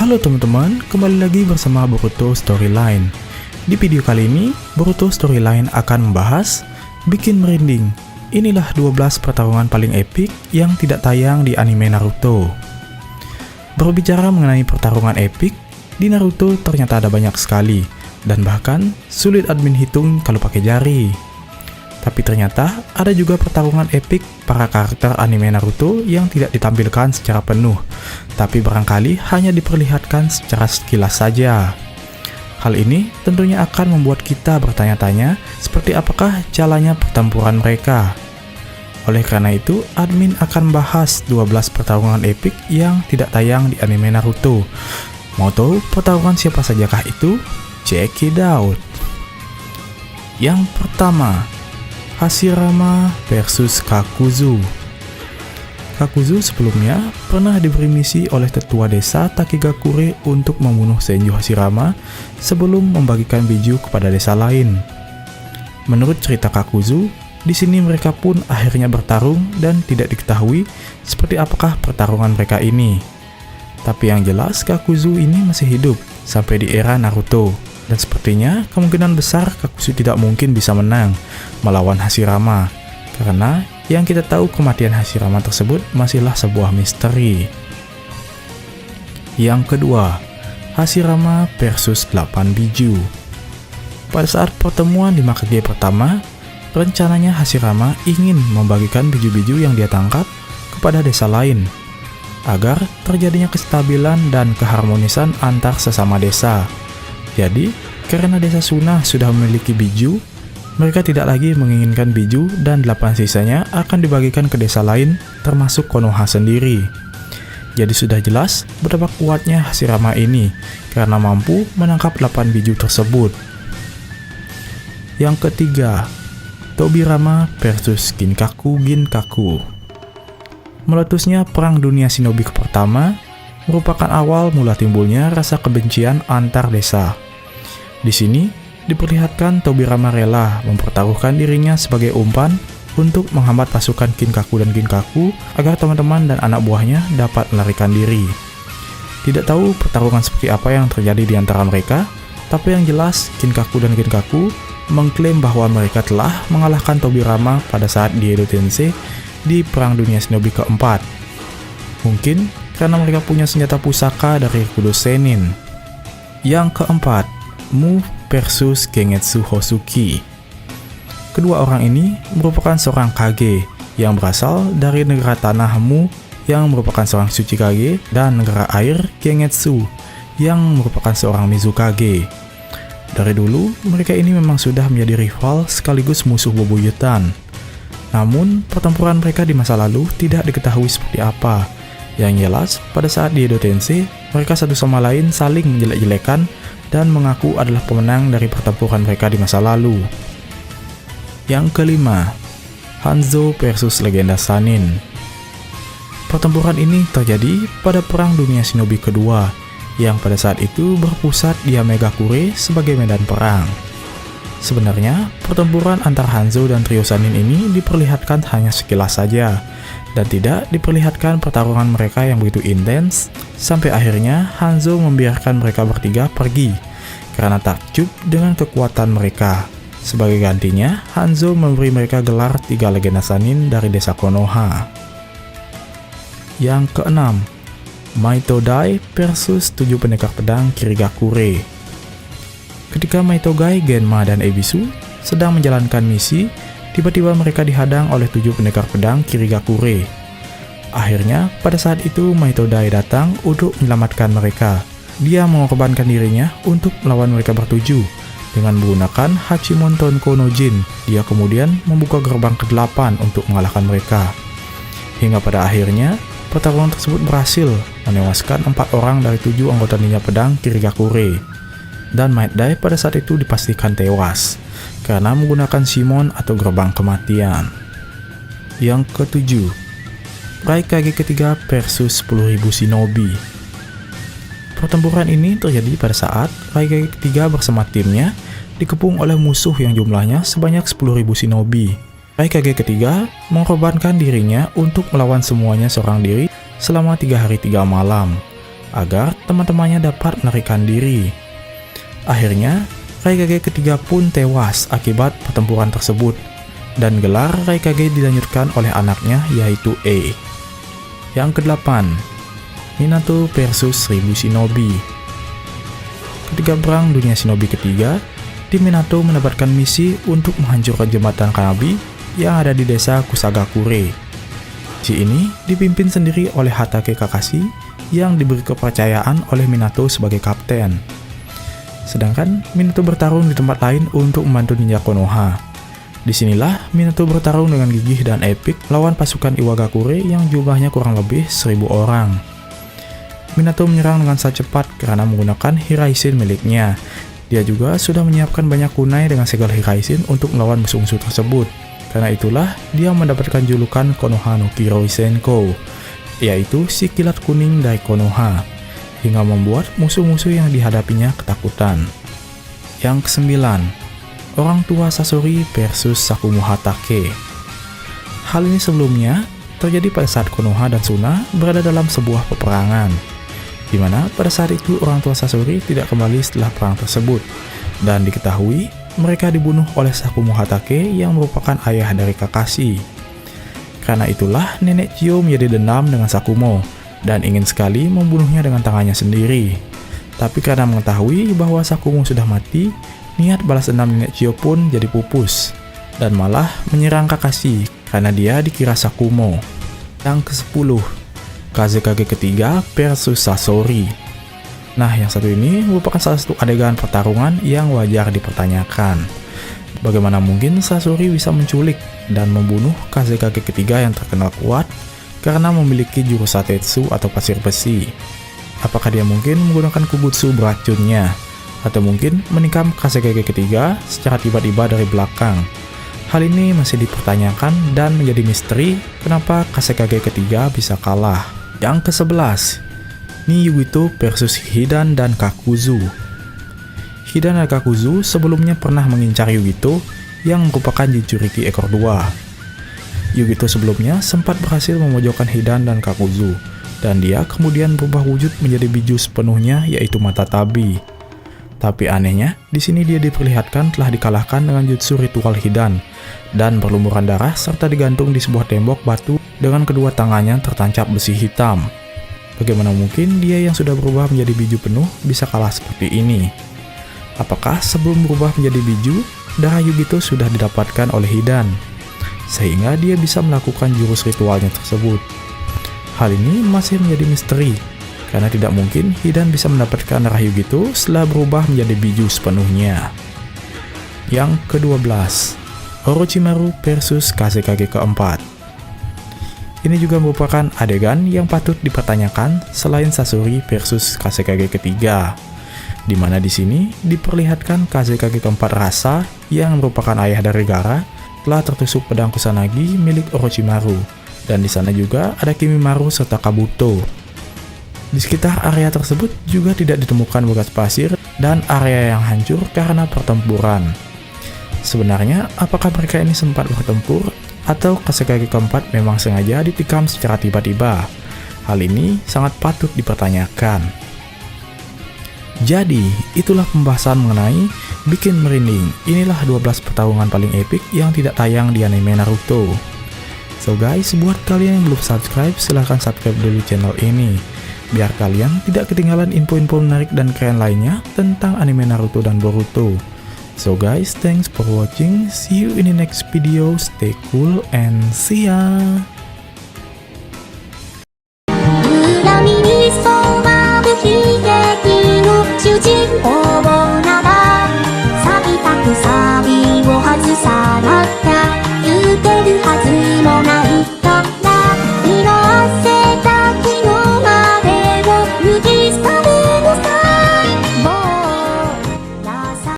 Halo teman-teman, kembali lagi bersama Boruto Storyline. Di video kali ini, Boruto Storyline akan membahas bikin merinding. Inilah 12 pertarungan paling epik yang tidak tayang di anime Naruto. Berbicara mengenai pertarungan epik, di Naruto ternyata ada banyak sekali, dan bahkan sulit admin hitung kalau pakai jari. Tapi ternyata ada juga pertarungan epik para karakter anime Naruto yang tidak ditampilkan secara penuh, tapi barangkali hanya diperlihatkan secara sekilas saja. Hal ini tentunya akan membuat kita bertanya-tanya seperti apakah jalannya pertempuran mereka. Oleh karena itu, admin akan bahas 12 pertarungan epik yang tidak tayang di anime Naruto. Mau tahu pertarungan siapa sajakah itu? Check it out! Yang pertama, Hashirama versus Kakuzu. Kakuzu sebelumnya pernah diberi misi oleh tetua desa Takigakure untuk membunuh Senju Hashirama sebelum membagikan biju kepada desa lain. Menurut cerita Kakuzu, di sini mereka pun akhirnya bertarung dan tidak diketahui seperti apakah pertarungan mereka ini. Tapi yang jelas Kakuzu ini masih hidup sampai di era Naruto. Dan sepertinya kemungkinan besar Kakuzu tidak mungkin bisa menang melawan Hashirama, karena yang kita tahu kematian Hashirama tersebut masihlah sebuah misteri. Yang kedua, Hashirama versus 8 biju. Pada saat pertemuan di Makage pertama, rencananya Hashirama ingin membagikan biju-biju yang dia tangkap kepada desa lain, agar terjadinya kestabilan dan keharmonisan antar sesama desa. Jadi, karena desa Suna sudah memiliki biju, mereka tidak lagi menginginkan biju dan 8 sisanya akan dibagikan ke desa lain termasuk Konoha sendiri. Jadi sudah jelas betapa kuatnya Hashirama ini karena mampu menangkap 8 biju tersebut. Yang ketiga, Tobirama versus Ginkaku Ginkaku. Meletusnya Perang Dunia Shinobi pertama merupakan awal mula timbulnya rasa kebencian antar desa. Di sini diperlihatkan Tobirama rela mempertaruhkan dirinya sebagai umpan untuk menghambat pasukan Ginkaku dan Ginkaku agar teman-teman dan anak buahnya dapat melarikan diri. Tidak tahu pertarungan seperti apa yang terjadi di antara mereka, tapi yang jelas Ginkaku dan Ginkaku mengklaim bahwa mereka telah mengalahkan Tobirama pada saat di Edo Tensei di Perang Dunia Shinobi keempat. Mungkin karena mereka punya senjata pusaka dari Kudo Sennin. Yang keempat, Mu versus Gengetsu Hozuki. Kedua orang ini merupakan seorang kage yang berasal dari negara tanah Mu yang merupakan seorang Tsuchikage dan negara air Gengetsu yang merupakan seorang Mizukage. Dari dulu, mereka ini memang sudah menjadi rival sekaligus musuh bebuyutan. Namun, pertempuran mereka di masa lalu tidak diketahui seperti apa. Yang jelas, pada saat di Edo Tensei, mereka satu sama lain saling menjelek-jelekan dan mengaku adalah pemenang dari pertempuran mereka di masa lalu. Yang kelima, Hanzo versus Legenda Sannin. Pertempuran ini terjadi pada Perang Dunia Shinobi kedua, yang pada saat itu berpusat di Amegakure sebagai medan perang. Sebenarnya, pertempuran antara Hanzo dan trio Sannin ini diperlihatkan hanya sekilas saja, dan tidak diperlihatkan pertarungan mereka yang begitu intens, sampai akhirnya Hanzo membiarkan mereka bertiga pergi, karena takjub dengan kekuatan mereka. Sebagai gantinya, Hanzo memberi mereka gelar 3 legenda Sannin dari desa Konoha. Yang keenam, Maito Dai versus 7 pendekar pedang Kirigakure. Ketika Maito Gai, Genma, dan Ebisu sedang menjalankan misi, tiba-tiba mereka dihadang oleh 7 pendekar pedang Kirigakure. Akhirnya, pada saat itu Maito Dai datang untuk menyelamatkan mereka. Dia mengorbankan dirinya untuk melawan mereka bertujuh dengan menggunakan Hachimon Tonko no Jin. Dia kemudian membuka gerbang ke-8 untuk mengalahkan mereka. Hingga pada akhirnya, pertarungan tersebut berhasil menewaskan 4 orang dari 7 anggota ninja pedang Kirigakure. Dan Might Dai pada saat itu dipastikan tewas karena menggunakan Shimon atau gerbang kematian. Yang ketujuh, Raikage ketiga versus 10.000 Shinobi. Pertempuran ini terjadi pada saat Raikage ketiga bersama timnya dikepung oleh musuh yang jumlahnya sebanyak 10.000 Shinobi. Raikage ketiga mengorbankan dirinya untuk melawan semuanya seorang diri selama 3 hari 3 malam. agar teman-temannya dapat melarikan diri. Akhirnya, Raikage ketiga pun tewas akibat pertempuran tersebut, dan gelar Raikage dilanjutkan oleh anaknya yaitu E. Yang ke-8, Minato versus 1000 Shinobi. Ketika perang dunia Shinobi ketiga, tim Minato mendapatkan misi untuk menghancurkan jembatan Kanabi yang ada di desa Kusagakure. Misi ini dipimpin sendiri oleh Hatake Kakashi yang diberi kepercayaan oleh Minato sebagai kapten. Sedangkan Minato bertarung di tempat lain untuk membantu ninja Konoha. Disinilah Minato bertarung dengan gigih dan epik lawan pasukan Iwagakure yang jumlahnya kurang lebih 1000 orang. Minato menyerang dengan sangat cepat karena menggunakan Hiraishin miliknya. Dia juga sudah menyiapkan banyak kunai dengan segala Hiraishin untuk melawan musuh-musuh tersebut. Karena itulah dia mendapatkan julukan Konoha no Kiroi Senko, yaitu si kilat kuning dari Konoha, hingga membuat musuh-musuh yang dihadapinya ketakutan. Yang ke-9, orang tua Sasori versus Sakumo Hatake. Hal ini sebelumnya terjadi pada saat Konoha dan Suna berada dalam sebuah peperangan, di mana pada saat itu orang tua Sasori tidak kembali setelah perang tersebut, dan diketahui mereka dibunuh oleh Sakumo Hatake yang merupakan ayah dari Kakashi. Karena itulah nenek Chiyo menjadi dendam dengan Sakumo dan ingin sekali membunuhnya dengan tangannya sendiri. Tapi karena mengetahui bahwa Sakumo sudah mati, niat balas dendam nenek Chiyo pun jadi pupus dan malah menyerang Kakashi karena dia dikira Sakumo. Yang ke-10, Kazekage ketiga versus Sasori. Nah, yang satu ini merupakan salah satu adegan pertarungan yang wajar dipertanyakan. Bagaimana mungkin Sasori bisa menculik dan membunuh Kazekage ketiga yang terkenal kuat karena memiliki jurus Satetsu atau pasir besi? Apakah dia mungkin menggunakan Kubutsu beracunnya? Atau mungkin menikam Kazekage ketiga secara tiba-tiba dari belakang? Hal ini masih dipertanyakan dan menjadi misteri kenapa Kazekage ketiga bisa kalah. Yang ke-11, Ni Yugito versus Hidan dan Kakuzu. Hidan dan Kakuzu sebelumnya pernah mengincar Yugito yang merupakan Jinchuriki ekor 2. Yugito sebelumnya sempat berhasil memojokkan Hidan dan Kakuzu, dan dia kemudian berubah wujud menjadi biju sepenuhnya yaitu mata tabi. Tapi anehnya, di sini dia diperlihatkan telah dikalahkan dengan jutsu ritual Hidan dan berlumuran darah serta digantung di sebuah tembok batu dengan kedua tangannya tertancap besi hitam. Bagaimana mungkin dia yang sudah berubah menjadi biju penuh bisa kalah seperti ini? Apakah sebelum berubah menjadi biju, darah Yugito sudah didapatkan oleh Hidan, sehingga dia bisa melakukan jurus ritualnya tersebut? Hal ini masih menjadi misteri, karena tidak mungkin Hidan bisa mendapatkan darah Yugito setelah berubah menjadi biju sepenuhnya. Yang ke-12, Orochimaru versus Kazekage keempat. Ini juga merupakan adegan yang patut dipertanyakan selain Sasori versus Kazekage ketiga, di mana di sini diperlihatkan Kazekage keempat Rasa yang merupakan ayah dari Gaara telah tertusuk pedang Kusanagi milik Orochimaru, dan di sana juga ada Kimimaru serta Kabuto. Di sekitar area tersebut juga tidak ditemukan bekas pasir dan area yang hancur karena pertempuran. Sebenarnya, apakah mereka ini sempat bertempur atau Kazekage keempat memang sengaja ditikam secara tiba-tiba? Hal ini sangat patut dipertanyakan. Jadi, itulah pembahasan mengenai bikin merinding. Inilah 12 pertarungan paling epik yang tidak tayang di anime Naruto. So guys, buat kalian yang belum subscribe, silahkan subscribe dulu channel ini, biar kalian tidak ketinggalan info-info menarik dan keren lainnya tentang anime Naruto dan Boruto. So guys, thanks for watching. See you in the next video. Stay cool and see ya.